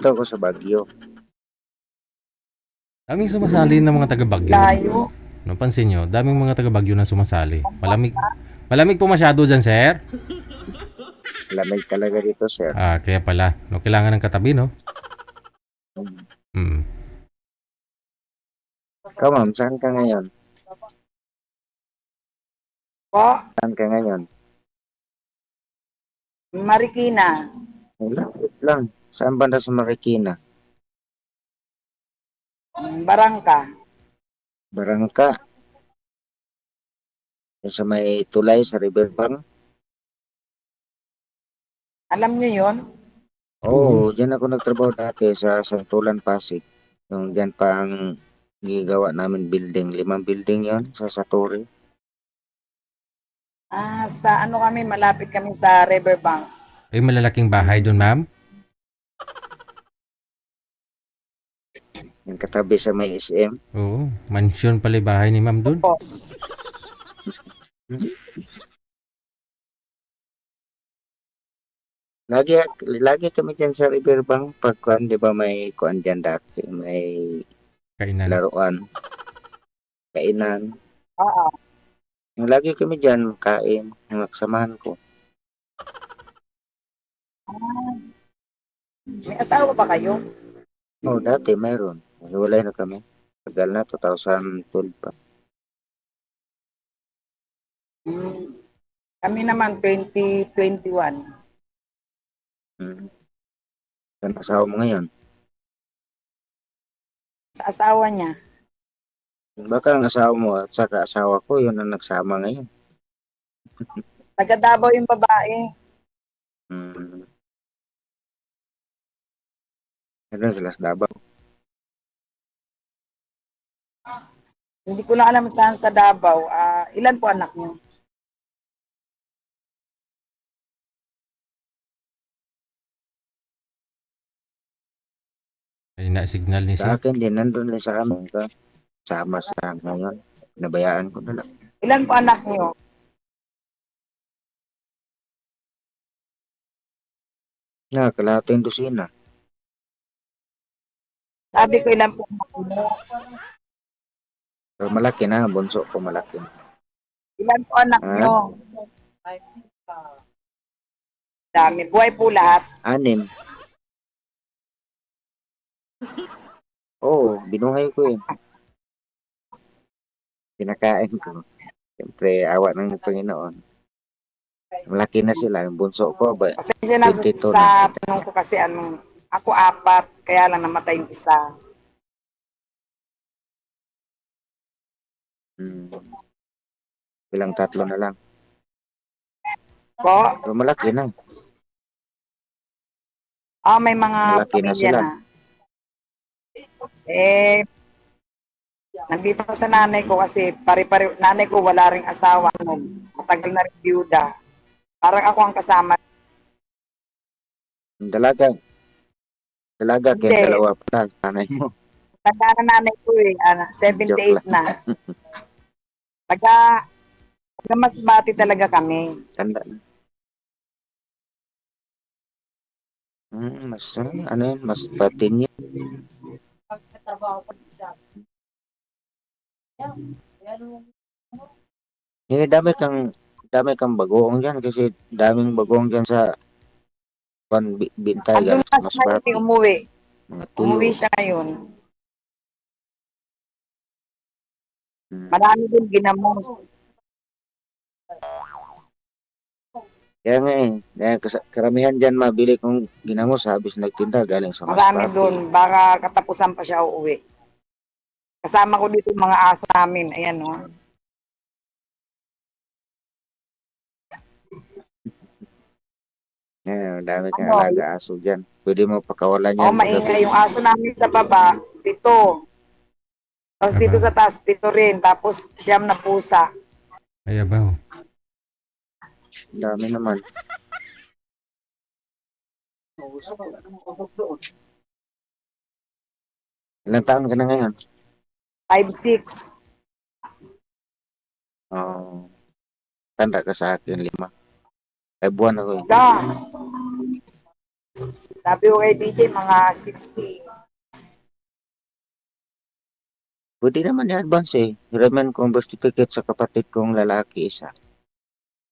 Ito ako sa Baguio. Daming sumasali ng mga taga Baguio. Layo. Napansin nyo, daming mga taga Baguio na sumasali. Malamig. Malamig po masyado dyan, sir. Lamig talaga dito, sir. Kaya pala. No, kailangan ng katabi, no? Hmm. Ikaw, ma'am, saan ka ngayon? Po, Saan ka ngayon? Marikina. Wait lang. Saan banda sa Marikina? Barangka. Barangka. Sa may tulay sa Riverbank. Alam nyo yon? Oo, dyan ako nagtrabaho dati sa Santulan, Pasig. Yung dyan pa ang gagawa namin building. 5 building yon sa Satori. Sa ano kami, malapit kami sa Riverbank. Ay, malalaking bahay doon, ma'am. Yung katabi sa may SM. Oo, mansion pala yung bahay ni ma'am doon. Po. Lagi, lagi kami dyan sa Riverbank. Pag kuan, di ba may kuan dyan dati. May Kainan. laruan. Kainan. Oo. Yung lagi kami dyan, kain. Yung nagsamahan ko. May asawa ba kayo? Oo, dati mayroon. Hiwalay na kami. Tagal na, 2012 pa. Kami naman 2021. Saan asawa mo ngayon? Sa asawa niya. Baka ang asawa mo at saka asawa ko, yun ang nagsama ngayon. Taga Davao yung babae. Hmm. Ano sila sa Davao? Hindi ko lang alam saan sa Davao. Ilan po anak niyo? Ay, na-signal ni Sa sir. akin din, nandun din sa amin. Sama sa ngayon. Nabayaan ko na lang. Ilan po anak niyo? Kalahating dosina. Sabi ko ilan po anak niyo? So, malaki na, bunso ko malaki. Ilan po anak Ah? niyo? Dami. Buhay po lahat. 6. Oo, binuhay ko yun. Pinakain ko. Siyempre, awa ng Panginoon. Malaki na sila. Yung bunso ko, Pasensya na 22 sa na. tanong ko kasi ako 4, kaya lang namatay yung isa. Bilang 3 na lang. Po? So, malaki na. May mga Malaki na pamilya sila. na. Nandito sa nanay ko kasi pare-pare, nanay ko wala ring asawa nun. Matagal na rin byuda. Parang ako ang kasama. Dalaga. Dalaga, Hindi. kayong dalawa pa. Nanay mo. Tanda na nanay ko Joke 78 na. Taga Masbate talaga kami. Tanda na. Ano yun? Mas patin yun. Dami kang bagoong dyan kasi daming bagoong dyan sa Bintay, Andun galing na sa siya ngayon, Masbate. umuwi. Mga tuyo. Umuwi siya ngayon. Marami din ginamos. Kaya nga karamihan dyan mabili kong ginamos, habis nagtinda galing sa Marami Masbate. doon. Baka katapusan pa siya uuwi. Kasama ko dito yung mga asa namin. Ayan, no. Dami kang alaga aso dyan. Pwede mo pakawalan yan. Maingay yung aso namin sa baba. 7. Tapos dito sa taas, 7 rin. Tapos 9 na pusa. Ay, abaw. Dami naman. Ilang taon ka na ngayon? 5'6". Tanda ka sa akin, 5. Ay, buwan ako. Da. Sabi ko kay DJ, mga 60. Pwede naman i-advance eh. Hiraman kong birth certificate sa kapatid kong lalaki isa.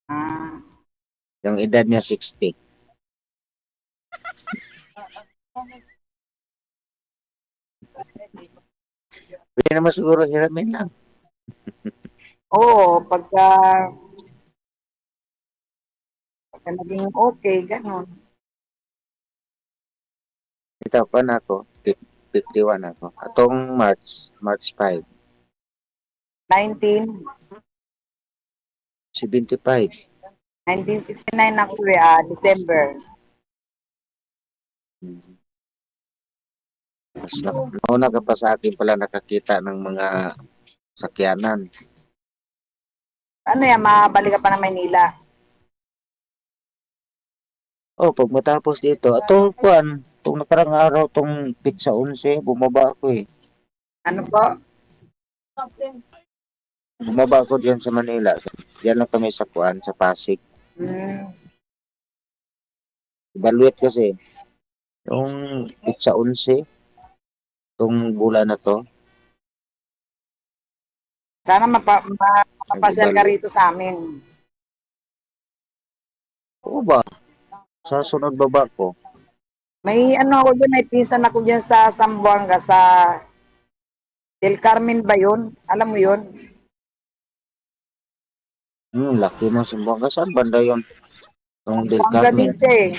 Ah, Yung edad niya 60. Pwede naman siguro hiramin lang. oo, pagka naging okay, gano'n. Ito pa na ako. 51 ako. Atong March 5. 19, 75. 1969 ako December. Mas nauna ka pa sa akin pala nakakita ng mga sakyanan. Ano yan, mabalik ka pa ng Maynila. Oh, pag matapos dito, atong kuan, itong nakarang araw, itong pizza 11, bumaba ako eh. Ano po? Bumaba ako diyan sa Manila. Diyan lang kami sa kuan, sa Pasig. Hmm. Evaluate kasi. Yung pizza 11, itong bulan na to, Sana mapapasyal ka rito sa amin. oo ba? Sa sunod baba ko. May ano ako dyan, may pinsan ako dyan sa Zamboanga, sa Del Carmen ba yun? Alam mo yun? Laki mo Sumbuanga. Saan banda yun? Yung Del Zamboanga din Carmen. siya eh.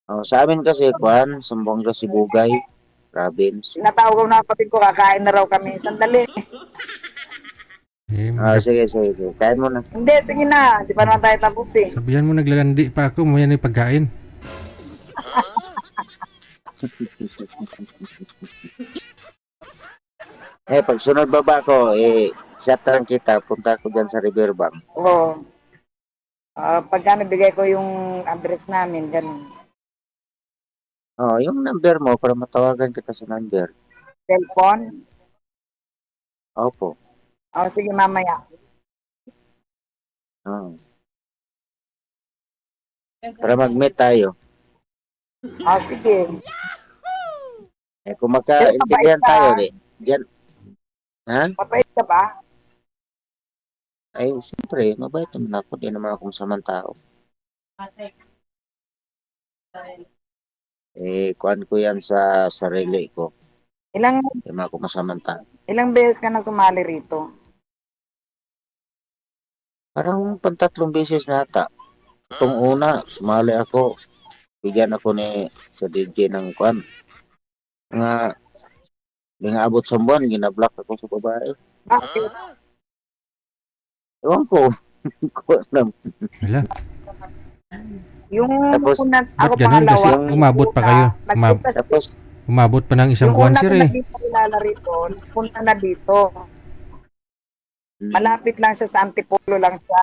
Oh, sa amin kasi, kuan, Sumbuanga, Sibugay, province. Tinatawag ko na kapatid ko, kakain na raw kami. Sandali. Eh, Sige. Kain mo na. Hindi, sige na. Di pa naman tayo tapos eh. sabihan mo naglalandi pa ako, may ano yung pagkain. Pag sunod baba ko, chat lang kita. Punta ko dyan sa Riverbank. Oo. Pagka nabigay ko yung address namin, ganun. Oh, yung number mo para matawagan kita sa number. Cellphone. Opo. Sige mamaya. Oh. Para mag-meet tayo. Sige. Kung magka-intindihan Pero mabait ka. tayo, diyan. Ha? Mabait ka ba? Ay, siyempre, mabait naman ako. Di naman akong samang tao. Kuan ko yan sa sarili ko. Ilang Di naman ako masamang tao. ilang beses ka na sumali rito? Parang pantatlong beses na ata. Itong una, sumali ako. Bigyan ako sa DJ ng kuan. Mga abot sa buwan, ginablock ako sa babae. Bakit? Ewan ko. Kuwan lang. Wala. Yung Tapos, una, Ba't ako ganun? Kasi pangalawa. umabot pa kayo. Tapos, Umabot pa ng isang Yung buwan una sir ko eh. naging pakilala rito, punta na dito. Malapit lang siya sa Antipolo lang siya.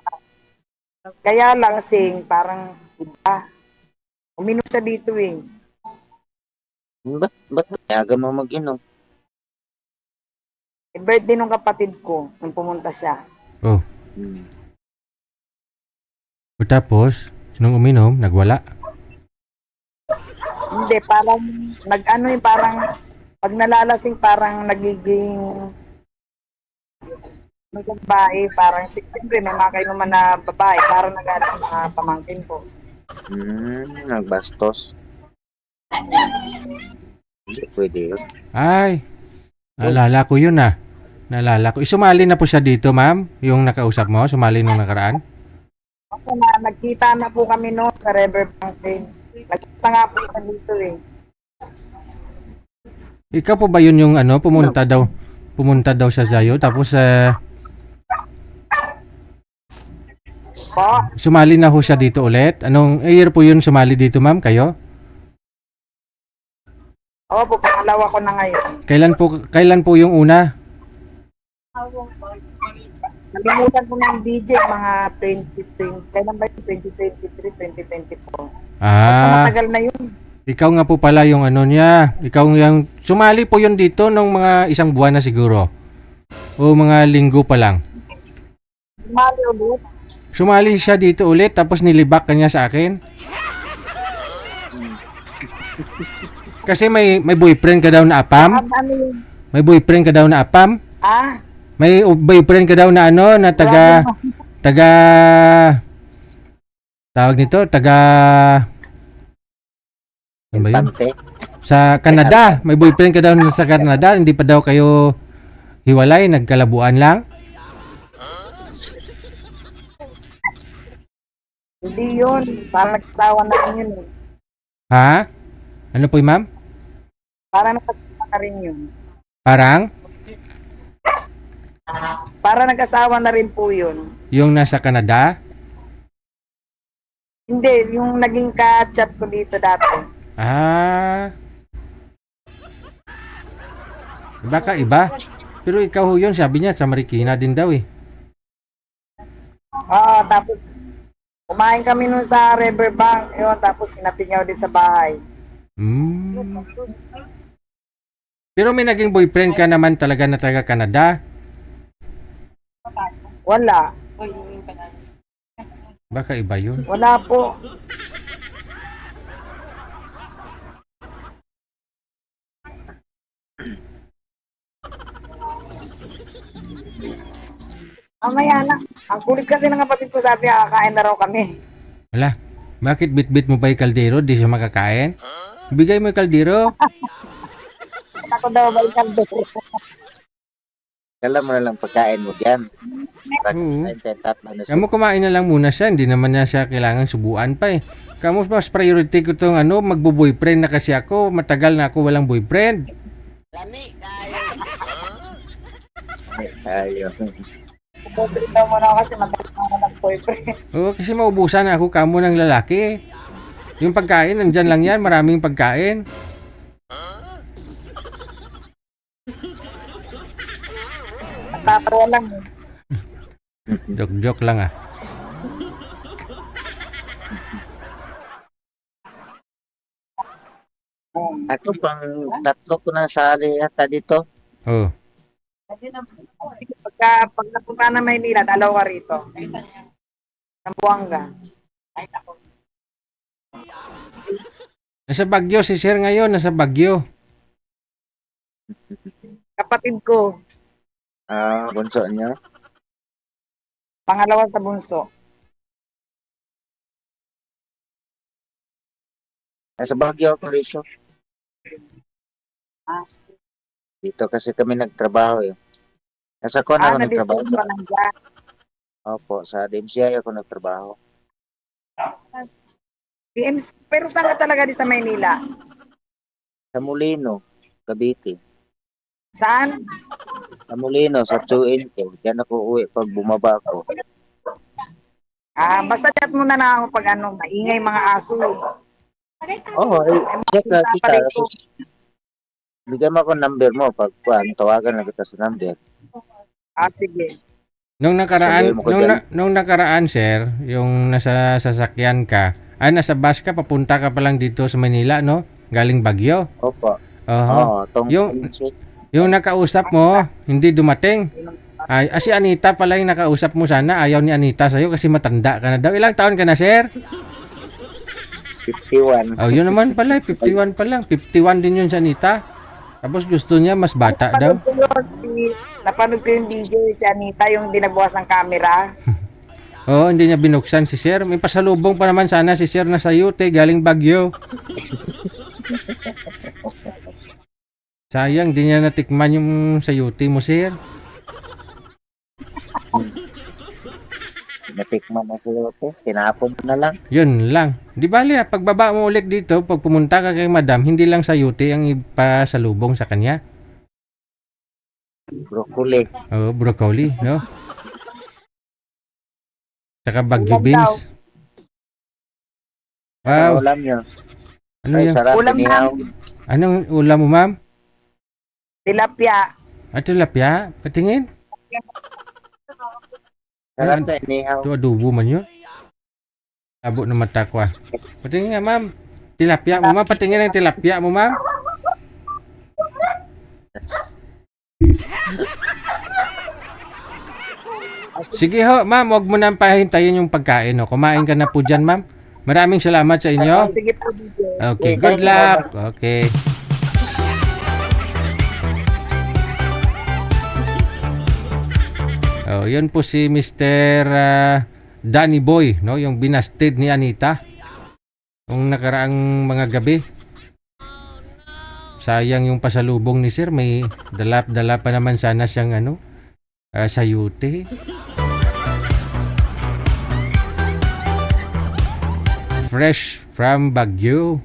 Kaya lang parang iba. Uminom siya dito eh. ba't ayaga mo mag-inom? Birthday nung kapatid ko, nung pumunta siya. Oh. Hmm. O tapos, nung uminom, nagwala. Hindi, parang parang pag nalalasing parang nagiging may babae, parang siyempre may mga kainuman na babae, parang nag-ano mga pamangkin ko. Nagbastos. Hindi pwede yun. Ay, naalala ko yun ah. Naalala ko. Sumali na po siya dito ma'am? Yung nakausap mo, sumali nung nakaraan? Ako nagkita na po kami noon sa Riverbank din. Nagkita nga po kami dito eh. Ikaw po ba yun yung pumunta daw sa Zayo tapos Po, sumali na ho siya dito ulit? Anong year po yun sumali dito ma'am kayo? po, pangalawa ko na ngayon. Kailan po yung una? Nalimutan ko ng DJ mga 2020. Kailan ba yung 2023, 2024? Basta matagal na yun. Ikaw nga po pala yung niya. Ikaw yung sumali po yun dito nung mga isang buwan na siguro. O mga linggo pa lang. Mali ulit. Sumali siya dito ulit tapos nilibak kanya sa akin. Kasi may boyfriend ka daw na apam? Ano yun? May boyfriend ka daw na apam? Ah, May boyfriend ka daw na ano, na taga tawag nito, ano ba yun? Pante. Sa Canada. May boyfriend ka daw na sa Canada, hindi pa daw kayo hiwalay, nagkalabuan lang? hindi yun. Parang nagsawa na rin yun. Eh. Ha? Ano po, ma'am? Parang nagkasawa na rin yun. Parang Para nag-asawa na rin po yun. yung nasa Canada? Hindi, yung naging ka-chat ko dito dati. Ah. Baka iba. Pero ikaw ho yun, sabi niya, sa Marikina din daw eh. Oo, tapos kumain kami nun sa Riverbank. Yun, tapos sinatid niya din sa bahay. Hmm. Pero may naging boyfriend ka naman talaga na taga Canada? Wala. Baka iba yun. Wala po. Mamaya na. Ang kulit kasi ng kapatid ko sabi, kakain na raw kami. Wala. Bakit bit-bit mo pa yung kaldero? Di siya makakain? Bigay mo yung kaldero. Ako daw ba yung Kala mo na lang pagkain mo dyan. Oo. Tatlo na Kamu kumain na lang muna siya. Hindi naman niya siya kailangan subuan pa eh. Kamu mas priority ko itong ano, magbo-boyfriend na kasi ako. Matagal na ako walang boyfriend. Ayaw. Boyfriend daw muna ako kasi matagal na ako ng-boyfriend. Oo, kasi maubusan na ako kamo ng lalaki. Yung pagkain, nandyan lang yan. Maraming pagkain. Natatawa lang. Joke-joke lang ah. Ako pang tatlo ko na sali yata dito. Oh. Kasi pag napunta na Maynila, dalawa rito. Zamboanga. Nasa Baguio si Sir ngayon. Nasa Baguio. Kapatid ko, Bunso niyo. pangalawa sa bunso. Nasa Baguio ako, Risho. Dito kasi kami nagtrabaho eh. Nasa Kona ako nagtrabaho. Na-discover lang dyan. Opo, sa DMCI ako nagtrabaho. Pero saan ka talaga di sa Maynila? Sa Molino, Cavite. Saan? Sa Molino, sa Chuin ko. Diyan ako uwi pag bumaba ako. Basta chat mo na ako pag maingay mga aso. Oo, check na kita. Bigyan mo ako number mo pag tawagan na kita sa number. Sige. Nung nakaraan, Sabihin mo ko dyan. nung nakaraan, Sir, yung nasa sasakyan ka, nasa bus ka, papunta ka pa lang dito sa Manila, no? Galing Baguio. Opo. Oho. Yung nakausap mo, hindi dumating. Si Anita pala yung nakausap mo sana. Ayaw ni Anita sa'yo kasi matanda ka na daw. Ilang taon ka na, Sir? 51. Oh, yun naman pala. 51 pa lang. 51 din yun sa Anita. Tapos gusto niya mas bata daw. Napanood ko yung DJ si Anita, yung dinabukas ng camera. Oo, hindi niya binuksan si Sir. May pasalubong pa naman sana si Sir na sayute galing Baguio. Sayang, di niya natikman yung sayuti mo, Sir. Natikman na sila ito. Tinapon mo na lang. Yun lang. Di bali, pagbaba mo ulit dito, pag pumunta ka kay Madam, hindi lang sayuti ang ipasalubong sa kanya. Broccoli. Oo, broccoli, no? Saka Baguio beans. Ano Wow. ulam nyo? Ano Ay, yan? sarap. Ulam Inihaw. Anong ulam mo, ma'am? Tilapia. Tilapia? Patingin. Sarap na inihaw. Ito adobo man yun. Abo na mata ko ah. Patingin nga, ma'am. Tilapia mo, ma'am. Patingin ang tilapia mo, ma'am. Sige ho, ma'am. Huwag mo nang pahintayin yung pagkain. No? Kumain ka na po dyan, ma'am. Maraming salamat sa inyo. Sige po, DJ. Okay, good luck. Okay. Oh, yun po si Mr. Danny Boy, no, yung binasted ni Anita. Yung nakaraang mga gabi. Sayang yung pasalubong ni Sir, may dala pa naman sana siyang sayute. Fresh from Baguio.